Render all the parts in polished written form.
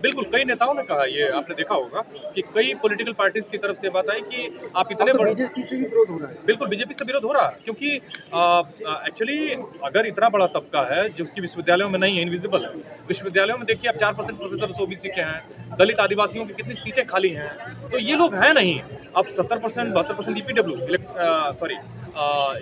बिल्कुल, कई नेताओं ने कहा, ये आपने देखा होगा कि कई पॉलिटिकल पार्टीज़ की तरफ से बात आई कि आप इतने अब तो बड़े। बीजेपी से भी विरोध हो रहा है। बिल्कुल, बीजेपी से विरोध हो रहा है क्योंकि एक्चुअली अगर इतना बड़ा तबका है जो उसकी विश्वविद्यालयों में नहीं है, इनविजिबल है। विश्वविद्यालयों में देखिए आप 4% प्रोफेसर ओबीसी के हैं, दलित आदिवासियों की कितनी सीटें खाली हैं, तो ये लोग हैं नहीं। अब 70% 72% EPW sorry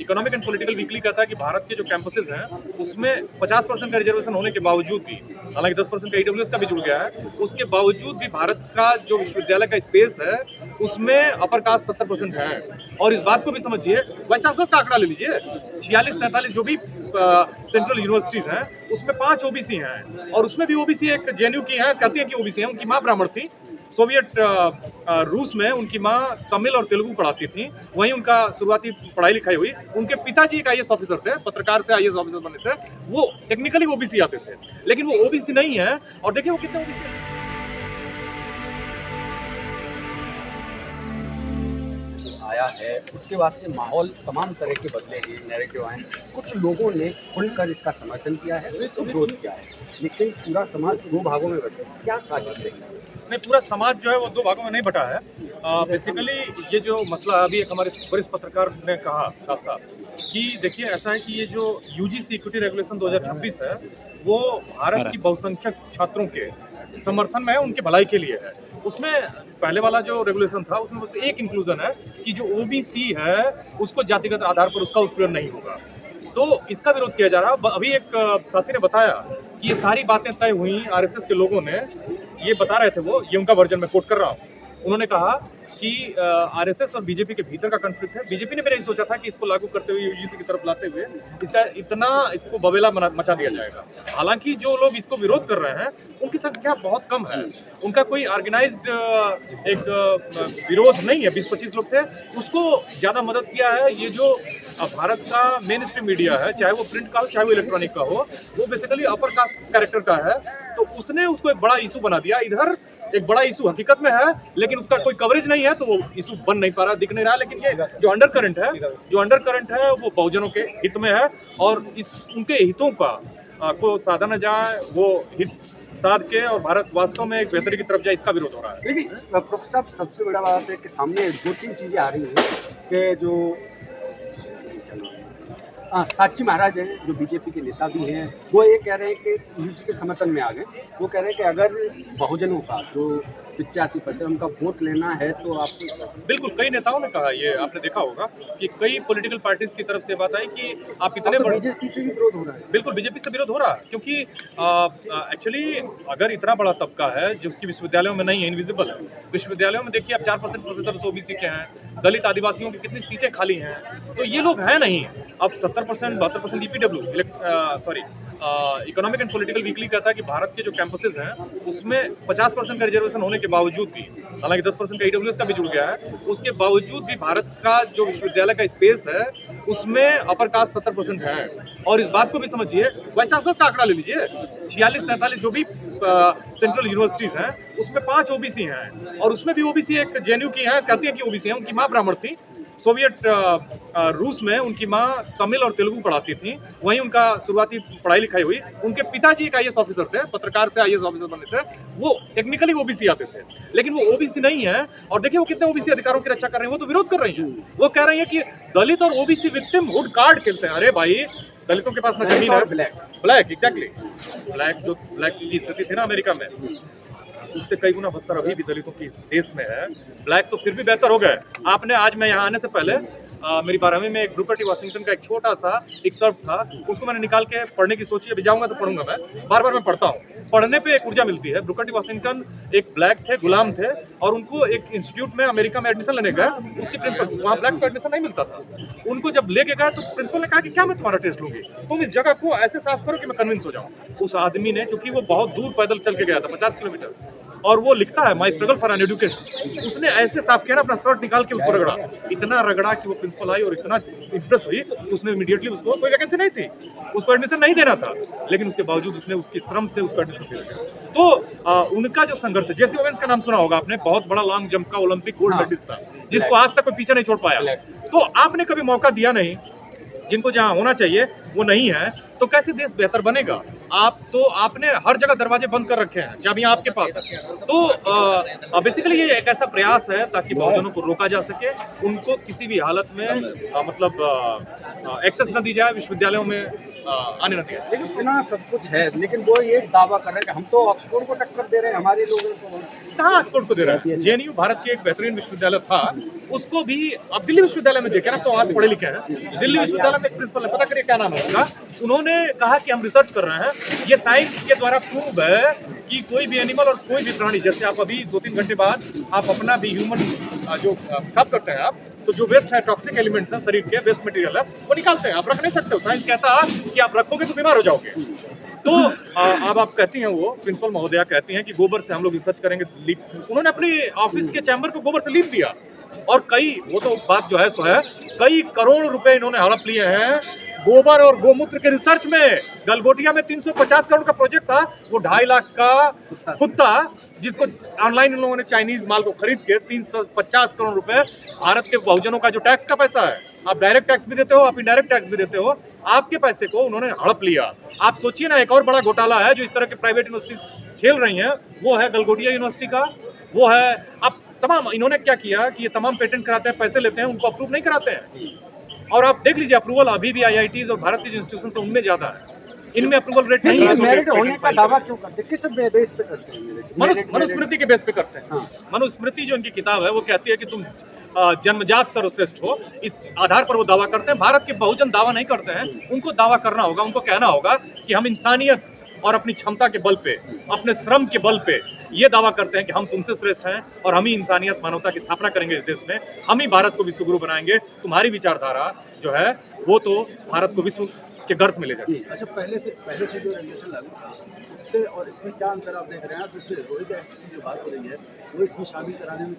economic and political weekly कहता है कि भारत के जो कैंपसेस हैं उसमें 50% का रिजर्वेशन होने के बावजूद भी, हालांकि 10% का ईडब्ल्यूएस का भी जुड़ गया है, उसके बावजूद भी भारत का जो विश्वविद्यालय का स्पेस है उसमें अपर कास्ट 70% है। और इस बात को भी समझिए, वाइस चांसलर का आंकड़ा ले लीजिए, 46-47 जो भी सेंट्रल यूनिवर्सिटीज हैं उसमें 5 ओबीसी हैं, और उसमें भी ओबीसी एक जेएनयू की हैं, कहती हैं कि ओबीसी हैं, उनकी माँ ब्राह्मण थी। सोवियत रूस में उनकी माँ तमिल और तेलुगु पढ़ाती थी, वहीं उनका शुरुआती पढ़ाई लिखाई हुई। उनके पिताजी एक आईएएस ऑफिसर थे, पत्रकार से आईएएस ऑफिसर बने थे, वो टेक्निकली ओबीसी आते थे, लेकिन वो ओबीसी नहीं है। और देखिए वो कितने ओबीसी आया है, उसके बाद से माहौल तमाम तरह के बदले हैं, नैरेटिव आए। कुछ लोगों ने खुलकर इसका समर्थन किया है तो विरोध किया है, लेकिन पूरा समाज दो भागों में बटा है। क्या साजिश रही? नहीं, पूरा समाज जो है वो दो भागों में नहीं बटा है। बेसिकली ये जो मसला अभी एक हमारे वरिष्ठ पत्रकार ने कहा साफ साफ कि देखिए ऐसा है कि ये जो यूजीसी इक्विटी रेगुलेशन 2026 है वो भारत की बहुसंख्यक छात्रों के समर्थन में है, उनके भलाई के लिए है। उसमें पहले वाला जो रेगुलेशन था उसमें बस एक इंक्लूजन है कि जो ओबीसी है उसको जातिगत आधार पर उसका उत्पीड़न नहीं होगा, तो इसका विरोध किया जा रहा है। अभी एक साथी ने बताया कि ये सारी बातें तय हुई, आरएसएस के लोगों ने ये बता रहे थे, वो ये उनका वर्जन मैं कोट कर रहा हूँ। उन्होंने कहा कि आरएसएस और बीजेपी के भीतर का कॉन्फ्लिक्ट है। बीजेपी ने भी नहीं सोचा था कि इसको लागू करते हुए, यूजीसी की तरफ लाते हुए इसको बवेला मचा दिया जाएगा। हालांकि जो लोग इसको विरोध कर रहे हैं उनकी संख्या बहुत कम है, उनका कोई ऑर्गेनाइज्ड विरोध नहीं है। 20-25 लोग थे, उसको ज़्यादा मदद किया है ये जो भारत का मेन स्ट्रीम मीडिया है, चाहे वो प्रिंट का हो चाहे वो इलेक्ट्रॉनिक का हो, वो बेसिकली अपर कास्ट कैरेक्टर का है, तो उसने उसको एक बड़ा इशू बना दिया। इधर एक बड़ा इशू हकीकत में है लेकिन उसका कोई कवरेज नहीं है, तो वो इशू बन नहीं पा रहा, दिख नहीं रहा। लेकिन ये जो अंडर करंट है वो बहुजनों के हित में है, और इस उनके हितों का को साधा न जाए, वो हित साध के और भारत वास्तव में एक बेहतरी की तरफ जाए, इसका विरोध हो रहा है। देखिए प्रोफेसर साहब, सबसे बड़ा बात है कि सामने दो तीन चीज़ें आ रही हैं कि जो साक्षी महाराज हैं, जो बीजेपी के नेता भी हैं, वो ये कह रहे हैं कि यूजीसी के समर्थन में आ गए। वो कह रहे हैं कि अगर बहुजनों का जो 85% उनका वोट लेना है तो आपको। बिल्कुल, कई नेताओं ने कहा, ये आपने देखा होगा कि कई पॉलिटिकल पार्टीज की तरफ से बात आई कि आप इतने तो बड़े। बीजेपी से भी विरोध हो रहा है। बिल्कुल, बीजेपी से विरोध हो रहा है क्योंकि एक्चुअली अगर इतना बड़ा तबका है जो उसकी विश्वविद्यालयों में नहीं है, इनविजिबल है। विश्वविद्यालयों में देखिए आप 4% प्रोफेसर ओबीसी के हैं, दलित आदिवासियों की कितनी सीटें खाली हैं, तो ये लोग हैं नहीं। अब 70% 72% EPW economic and political weekly कहता है कि भारत के जो कैंपसेस हैं उसमें 50% का रिजर्वेशन होने के बावजूद भी, हालांकि 10% का ईडब्ल्यूएस का भी जुड़ गया है, उसके बावजूद भी भारत का जो विश्वविद्यालय का स्पेस है उसमें अपर कास्ट 70% है। और इस बात को भी समझिए, वाइस चांसलर का आंकड़ा ले लीजिए, 46-47 जो भी सेंट्रल यूनिवर्सिटीज हैं उसमें 5 ओबीसी हैं, और उसमें भी ओबीसी एक जेएनयू की हैं, कहती हैं कि ओबीसी हैं, उनकी माँ ब्राह्मण थी। सोवियत रूस में उनकी माँ तमिल और तेलुगु पढ़ाती थी, वहीं उनका शुरुआती पढ़ाई लिखाई हुई। उनके पिताजी एक आईएएस ऑफिसर थे, पत्रकार से आईएएस ऑफिसर बने थे, वो टेक्निकली ओबीसी आते थे, लेकिन वो ओबीसी नहीं है। और देखिए वो कितने ओबीसी अधिकारों की रक्षा कर रहे हैं, वो तो विरोध कर रही हैं। वो कह रही है कि दलित और ओबीसी विक्टिमहुड कार्ड खेलते हैं। अरे भाई, दलितों के पास ना जमीन है, ब्लैक एग्जैक्टली ब्लैक की स्थिति थी ना अमेरिका में, उससे कई गुना बदतर अभी भी दलितों की देश में है। ब्लैक तो फिर भी बेहतर हो गए। आपने आज मैं यहाँ आने से पहले मेरी 12वीं में एक ब्रुकर टी वाशिंगटन का एक छोटा सा एक्सर्प्ट था, उसको मैंने निकाल के पढ़ने की सोची। अभी जाऊंगा तो पढ़ूंगा, मैं बार बार मैं पढ़ता हूँ। पढ़ने पे एक ऊर्जा मिलती है। ब्रुकर टी वाशिंगटन एक ब्लैक थे, गुलाम थे, और उनको एक इंस्टीट्यूट में अमेरिका में एडमिशन लेने गए। उसके प्रिंसिपल, वहाँ ब्लैक्स को एडमिशन नहीं मिलता था, उनको जब लेके गए तो प्रिंसिपल ने कहा कि क्या मैं तुम्हारा टेस्ट लूंगी, तुम इस जगह को ऐसे साफ करो कि मैं कन्विंस हो जाऊँ। उस आदमी ने, चूंकि वो बहुत दूर पैदल चल के गया था, 50 किलोमीटर, और वो लिखता है माई स्ट्रगल फॉर एन एजुकेशन, उसने ऐसे साफ किया ना, अपना शर्ट निकाल के उसको रगड़ा, इतना रगड़ा कि वो प्रिंसिपल आई और इतना इंप्रेस हुई तो उसने इमीडिएटली, उसको कोई वैकेंसी नहीं थी, उसको एडमिशन नहीं देना था, लेकिन उसके बावजूद उसने उसके श्रम से उसको एडमिशन दे दिया। तो उनका जो संघर्ष है, जेसी ओवेंस का नाम सुना होगा आपने, बहुत बड़ा लॉन्ग जंप का ओलंपिक गोल्ड मेडलिस्ट था, जिसको आज तक कोई पीछे नहीं छोड़ पाया। तो आपने कभी मौका दिया नहीं, जिनको जहाँ होना चाहिए वो नहीं है, तो कैसे देश बेहतर बनेगा? आपने हर जगह दरवाजे बंद कर रखे हैं, चाबियां आपके पास है। तो बेसिकली ये एक ऐसा प्रयास है ताकि बहुजनों को रोका जा सके, उनको किसी भी हालत में एक्सेस न दी जाए, विश्वविद्यालयों में आने न दिया जाए। लेकिन इतना सब कुछ है, लेकिन वो ये दावा कर रहे हैं कि हम तो ऑक्सफोर्ड को टक्कर दे रहे हैं, हमारे लोगों को कहाँ ऑक्सफोर्ड को दे रहा है? जेएनयू भारत के एक बेहतरीन विश्वविद्यालय था, उसको भी अब दिल्ली विश्वविद्यालय में देखे ना, तो आज पढ़े लिखे हैं। दिल्ली विश्वविद्यालय में एक प्रिंसिपल है, पता करिए क्या नाम है उसका। उन्होंने कहा कि हम रिसर्च कर रहे हैं, ये साइंस के द्वारा प्रूव है कि कोई भी एनिमल और कोई भी प्राणी, जैसे आप अभी 2-3 घंटे बाद आप अपना भी ह्यूमन जो साफ करते हैं आप, तो जो वेस्ट है, टॉक्सिक एलिमेंट्स हैं शरीर के, वेस्ट मटेरियल है, वो निकालते हैं। आप रख नहीं सकते हो, साइंस कहता है कि आप रखोगे तो बीमार हो जाओगे। तो अब आप कहती हैं, वो प्रिंसिपल महोदया कहती हैं कि गोबर से हम लोग रिसर्च करेंगे। उन्होंने अपने ऑफिस के चैम्बर को गोबर से लीप दिया, और कई, वो तो बात जो है सो है, कई करोड़ रुपए इन्होंने हड़प लिए हैं गोबर और गोमूत्र के रिसर्च में। गलगोटिया में 350 करोड़ का प्रोजेक्ट था, वो 2.5 लाख का कुत्ता, जिसको ऑनलाइन इन लोगों ने चाइनीज माल को खरीद के 350 करोड़ रुपए, भारत के बहुजनों का जो टैक्स का पैसा है, आप डायरेक्ट टैक्स भी देते हो, आप इनडायरेक्ट टैक्स भी देते हो, आपके पैसे को उन्होंने हड़प लिया। आप सोचिए ना, एक और बड़ा घोटाला है जो इस तरह के प्राइवेट यूनिवर्सिटीज खेल रही हैं, वो है गलगोटिया यूनिवर्सिटी का। वो है, अब तमाम इन्होंने क्या किया कि ये तमाम पेटेंट कराते हैं, पैसे लेते हैं, उनको अप्रूव नहीं कराते हैं। और आप देख लीजिए, अप्रूवल अभी भी आईआईटीज और भारतीय इंस्टीट्यूशन से उनमें ज्यादा है, इनमें अप्रूवल रेट नहीं है। मेरिट होने का दावा क्यों करते हैं, किस बेस पे करते हैं? मनुस्मृति के बेस पे करते हैं। हाँ। मनुस्मृति जो इनकी किताब है, वो कहती है कि तुम जन्मजात सर्वश्रेष्ठ हो, इस आधार पर वो दावा करते हैं। भारत के बहुजन दावा नहीं करते हैं, उनको दावा करना होगा, उनको कहना होगा कि हम इंसानियत और अपनी क्षमता के बल पे, अपने श्रम के बल पे ये दावा करते हैं कि हम तुमसे श्रेष्ठ हैं, और हम ही इंसानियत मानवता की स्थापना करेंगे इस देश में, हम ही भारत को विश्वगुरु बनाएंगे। तुम्हारी विचारधारा जो है वो तो भारत को विश्व के गर्त में ले जाती है। अच्छा, पहले से जो रेगुलेशन लागू था, उससे और इसमें क्या अंतर आप देख रहे हैं? दूसरे रोहित एक्ट की जो बात हो रही है, वो इसमें शामिल कराने में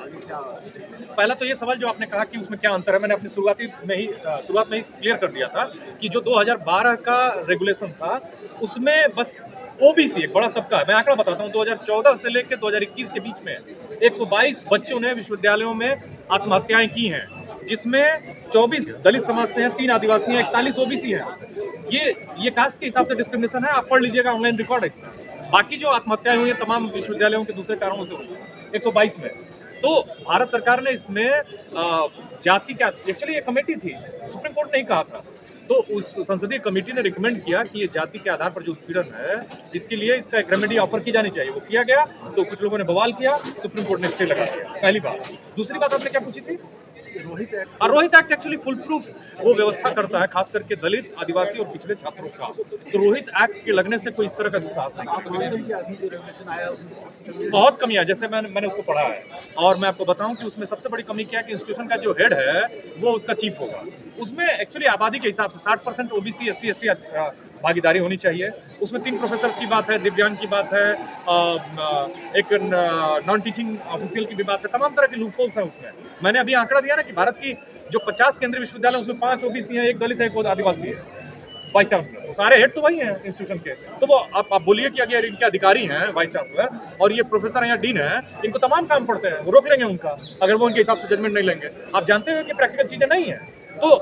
आगे क्या स्टेप है? पहला तो ये सवाल जो आपने कहा कि उसमें क्या अंतर है, मैंने अपनी शुरुआत में ही क्लियर कर दिया था कि जो 2012 का रेगुलेशन था, उसमें बस ओबीसी एक बड़ा तबका है। मैं आंकड़ा बताता हूँ, 2014 से लेकर 2021 के बीच में 122 बच्चों ने विश्वविद्यालयों में आत्महत्याएं की हैं, जिसमें 24 दलित समाज से हैं, 3 आदिवासी हैं, 41 ओबीसी हैं। ये कास्ट के हिसाब से डिस्क्रिमिनेशन है, आप पढ़ लीजिएगा, ऑनलाइन रिकॉर्ड है इसका। बाकी जो आत्महत्याएं हुई हैं तमाम विश्वविद्यालयों के दूसरे कारणों से हुई, 122 में। तो भारत सरकार ने इसमें जाति का, एक्चुअली ये कमेटी थी, सुप्रीम कोर्ट ने ही कहा था, तो उस संसदीय कमेटी ने रिकमेंड किया कि ये जाति के आधार पर जो उत्पीड़न है, इसके लिए इसका एक रेमेडी ऑफर की जानी चाहिए। वो किया गया, तो कुछ लोगों ने बवाल किया, सुप्रीम कोर्ट ने स्टे लगा दिया। पहली बात। दूसरी बात आपने क्या पूछी थी? Rohit act. Rohit act actually full proof वो व्यवस्था करता है, खास करके दलित, आदिवासी और पिछड़े छात्रों का। तो रोहित एक्ट के लगने से कोई इस तरह का दुस्साहस नहीं आप मानते हैं कि अभी जो रेगुलेशन आया है उसमें बहुत कमी है। जैसे मैंने उसको पढ़ा है, और मैं आपको बताऊं कि उसमें सबसे बड़ी कमी क्या है कि इंस्टीट्यूशन का जो हेड है वो उसका चीफ होगा। उसमें एक्चुअली आबादी के हिसाब से 60% ओबीसी, एससी, एसटी भागीदारी होनी चाहिए। उसमें 3 प्रोफेसर की बात है, दिव्यांग की बात है, एक नॉन टीचिंग ऑफिशियल की भी बात है, तमाम तरह के लूपहोल्स हैं उसमें। मैंने अभी आंकड़ा दिया ना कि भारत की जो 50 केंद्रीय विश्वविद्यालय, उसमें 5 ओबीसी हैं, 1 दलित है, 1 आदिवासी है, वाइस चांसलर। तो सारे हेड तो वही हैं इंस्टीट्यूशन के। तो वो आप बोलिए कि अगर इनके अधिकारी हैं वाइस चांसलर, और ये प्रोफेसर या डीन है, इनको तमाम काम पड़ते हैं, वो रोक लेंगे उनका, अगर वो उनके हिसाब से जजमेंट नहीं लेंगे। आप जानते हो कि प्रैक्टिकल चीजें नहीं है। तो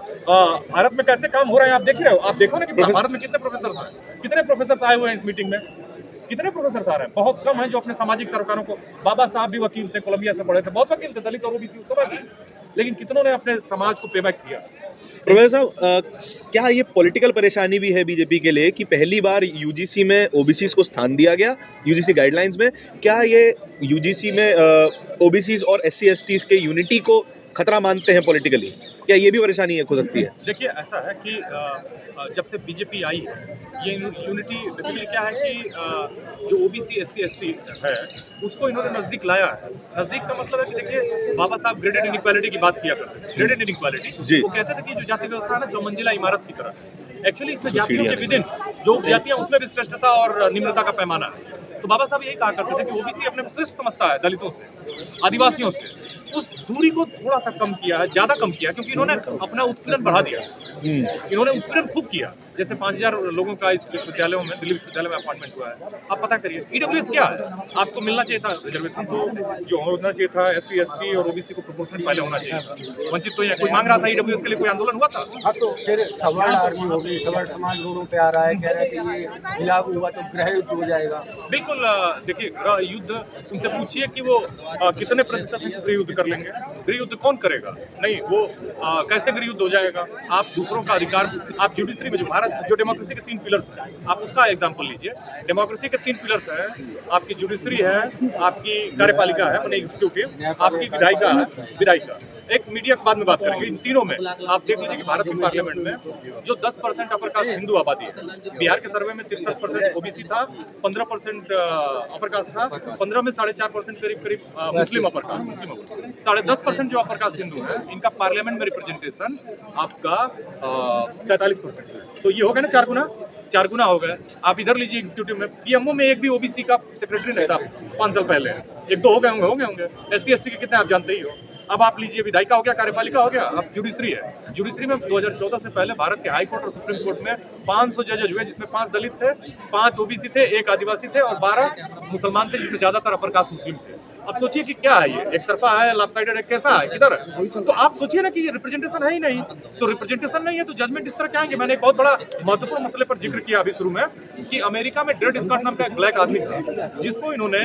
भारत में कैसे काम हो रहा है आप देखिए, आप देखो ना कि भारत में कितने प्रोफेसर हैं, कितने प्रोफेसर आए हुए हैं इस मीटिंग में, कितने प्रोफेसर आ रहे हैं? बहुत कम हैं जो अपने सामाजिक सरोकारों को, बाबा साहब भी वकील थे, कोलंबिया से पढ़े थे, बहुत वकील थे, दलित और ओबीसी सब, लेकिन कितनों ने अपने समाज को पेबैक किया। प्रोफेसर साहब, क्या ये पॉलिटिकल परेशानी भी है बीजेपी के लिए कि पहली बार यूजीसी में ओबीसीज को स्थान दिया गया, यूजीसी गाइडलाइंस में? क्या ये यूजीसी में ओबीसीज और एससी एसटीज के यूनिटी को खतरा मानते हैं पॉलिटिकली? क्या ये भी परेशानी हो सकती है? देखिए, ऐसा है कि जब से बीजेपी आई है, ये यूनिटी बेसिकली क्या है कि जो ओबीसी, एससी, एसटी है, उसको इन्होंने नज़दीक लाया है। नज़दीक का मतलब है कि देखिए, बाबा साहब ग्रेडेड इनइक्वालिटी की बात किया करते थे, ग्रेडेड इनइक्वालिटी। वो कहते थे कि जो जाति व्यवस्था है ना, चौमंजिला इमारत की तरह। एक्चुअली इसमें जातियों के विदिन जो उपजातियां, उसमें भी श्रेष्ठता और निम्नता का पैमाना है। तो बाबा साहब यही कहा करते थे कि ओबीसी अपने को श्रेष्ठ समझता है दलितों से, आदिवासियों से। उस दूरी को थोड़ा सा कम किया है, ज्यादा कम किया, क्योंकि इन्होंने अपना उत्पीड़न बढ़ा दिया, इन्होंने उत्पीड़न खूब किया। जैसे 5000 लोगों का इस विश्वविद्यालयों में, दिल्ली विश्वविद्यालय में अपॉइंटमेंट हुआ है। आप पता करिए ईडब्ल्यूएस क्या है। आपको मिलना चाहिए था रिजर्वेशन, तो जो होना चाहिए था SC ST और OBC को प्रोपोर्शन पहले होना चाहिए था। वंचित तो कोई मांग रहा था ईडब्ल्यूएस के लिए, कोई आंदोलन हुआ था? हाँ, तो फिर सवर्ण आर्मी हो गई, सवर्ण समाज रोडों पे आ रहा है, कह रहा है कि ये लागू हुआ तो गृह युद्ध हो जाएगा। बिल्कुल, देखिए गृह युद्ध, उनसे पूछिए कि वो कितने प्रतिशत गृह युद्ध कर लेंगे। गृह युद्ध कौन करेगा? नहीं, वो कैसे गृह युद्ध हो जाएगा? आप दूसरों का अधिकार, आप जुडिशरी में जो भारत जो डेमोक्रेसी के 3 पिलर्स हैं, आप उसका एग्जांपल लीजिए। डेमोक्रेसी के 3 पिलर्स हैं, आपकी जुडिशरी है, आपकी कार्यपालिका है माने एग्जीक्यूटिव, आपकी विधायिका। एक मीडिया के बाद में बात करेंगे। इन तीनों में आप देख लीजिए कि भारत के पार्लियामेंट में जो 10% अपर कास्ट हिंदू आबादी है, बिहार के सर्वे में 63% OBC था, 15% अपर कास्ट था, 15 में 4.5% करीब मुस्लिम अपर कास्ट, 10.5% जो अपर कास्ट हिंदू है, इनका पार्लियामेंट में रिप्रेजेंटेशन आपका 43% है। तो ये हो गया ना 4 गुना हो गया। आप इधर लीजिए एग्जीक्यूटिव में, PMO में एक भी OBC का सेक्रेटरी नहीं था 5 साल पहले, 1-2 हो गए होंगे। SC ST के कितने आप जानते ही हो। अब आप लीजिए विधायिका हो गया, कार्यपालिका हो गया, अब जुडिशरी है। जुडिशरी में 2014 से पहले भारत के हाई कोर्ट और सुप्रीम कोर्ट में 500 जजेज हुए, जिसमें 5 दलित थे, 5 OBC थे, 1 आदिवासी थे और 12 मुसलमान थे, जिसमें ज्यादातर अपर कास्ट मुस्लिम थे। अब सोचिए कि क्या है ये, एक तरफा है, लॉपसाइडेड है, कैसा है, किधर है? तो आप सोचिए ना कि ये रिप्रेजेंटेशन है ही नहीं। तो रिप्रेजेंटेशन नहीं है तो जजमेंट इस तरह क्या आएंगे। मैंने एक बहुत बड़ा महत्वपूर्ण मसले पर जिक्र किया अभी शुरू में कि अमेरिका में ड्रेड स्कॉट नाम का एक ब्लैक आदमी था, जिसको इन्होंने,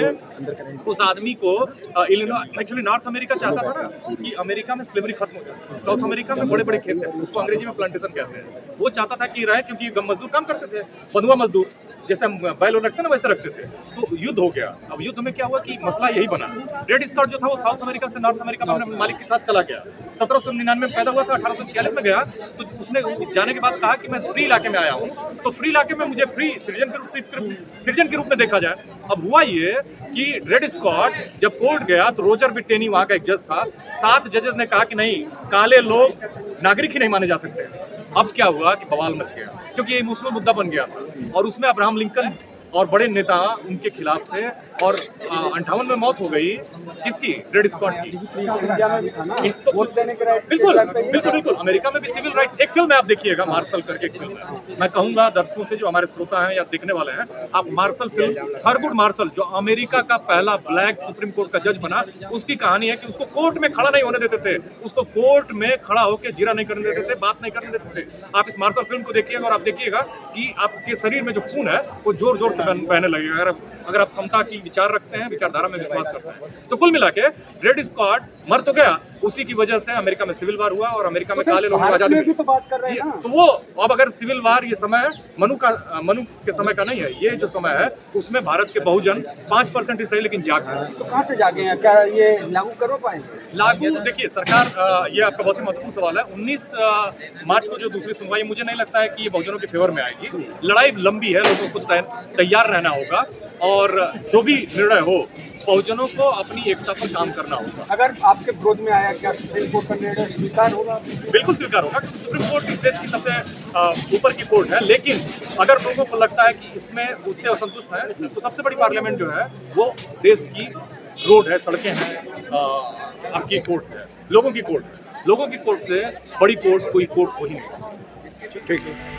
उस आदमी को एक्चुअली नॉर्थ अमेरिका चाहता था ना कि अमेरिका में स्लेवरी खत्म हो जाए। साउथ अमेरिका में बड़े बड़े खेत हैं, उसको अंग्रेजी में प्लांटेशन कहते हैं। वो चाहता था कि रहे, क्योंकि गम मजदूर काम करते थे, बंधुआ मजदूर, जैसे हम बैल रखते हैं ना वैसे रखते थे। तो युद्ध हो गया। अब युद्ध में क्या हुआ कि मसला यही बना, ड्रेड स्कॉट जो था वो साउथ अमेरिका से नॉर्थ अमेरिका में अपने मालिक के साथ चला गया। 1799 में पैदा हुआ था, 1846 में गया। तो उसने जाने के बाद कहा कि मैं फ्री इलाके में आया हूँ, तो फ्री इलाके में मुझे फ्री सिटीजन के रूप में देखा जाए। अब हुआ ये कि ड्रेड स्कॉट जब कोर्ट गया तो रोजर बिटेनी वहाँ का एक जज था, 7 जजेस ने कहा कि नहीं, काले लोग नागरिक ही नहीं माने जा सकते। अब क्या हुआ कि बवाल मच गया, क्योंकि ये इमोशनल मुद्दा बन गया था और उसमें अब्राहम लिंकन और बड़े नेता उनके खिलाफ थे और 58 में मौत हो गई किसकी? ड्रेड स्कॉट की। इंडिया में भी था ना, तो वोट देने के राइट। बिल्कुल बिल्कुल बिल्कुल, अमेरिका में भी सिविल राइट्स। एक फिल्म है, आप देखिएगा, मार्शल करके एक फिल्म है। मैं कहूंगा दर्शकों से, जो हमारे श्रोता हैं या देखने वाले हैं, आप मार्शल फिल्म, थरगुड मार्शल, जो अमेरिका का पहला ब्लैक सुप्रीम कोर्ट का जज बना, उसकी कहानी है कि उसको कोर्ट में खड़ा नहीं होने देते थे, उसको कोर्ट में खड़ा होकर जीरा नहीं करने देते थे, बात नहीं करने देते थे। आप इस मार्शल फिल्म को देखिएगा और आप देखिएगा कि आपके शरीर में जो खून है वो जोर जोर से बहने लगेगा, अगर आप समता की विचार रखते हैं, विचारधारा में विश्वास करते हैं। तो कुल मिला के ड्रेड स्कॉट मर तो गया, उसी की वजह से अमेरिका में सिविल वार हुआ और अमेरिका में काले लोगों को आजादी मिली। तो बात कर रहे हैं ना, तो वो अब अगर सिविल वार, ये समय मनु के समय का नहीं है, ये जो समय है उसमें भारत के बहुजन 5% ही सही लेकिन जाग गए। तो कहाँ से जागे हैं? क्या ये लागू कर पाएंगे? लागू, देखिए सरकार, ये आपका बहुत ही महत्वपूर्ण सवाल है। 19 मार्च को जो दूसरी सुनवाई, मुझे नहीं लगता है कि ये बहुजनों के फेवर में आएगी। लड़ाई लंबी है, लोगों को तैयार रहना होगा और जो भी निर्णय हो, बहुजनों को अपनी एकता पर काम करना होगा। अगर आपके विरोध में आया, क्या सुप्रीम कोर्ट का निर्णय स्वीकार होगा? बिल्कुल स्वीकार होगा, क्योंकि सुप्रीम कोर्ट इस देश की सबसे ऊपर की कोर्ट है। लेकिन अगर लोगों को लगता है कि इसमें उससे असंतुष्ट है, तो सबसे बड़ी पार्लियामेंट जो है वो देश की रोड है, सड़कें हैं, आपकी कोर्ट है, लोगों की कोर्ट है। लोगों की कोर्ट से बड़ी कोर्ट कोई कोर्ट हो ही नहीं सकती। ठीक है।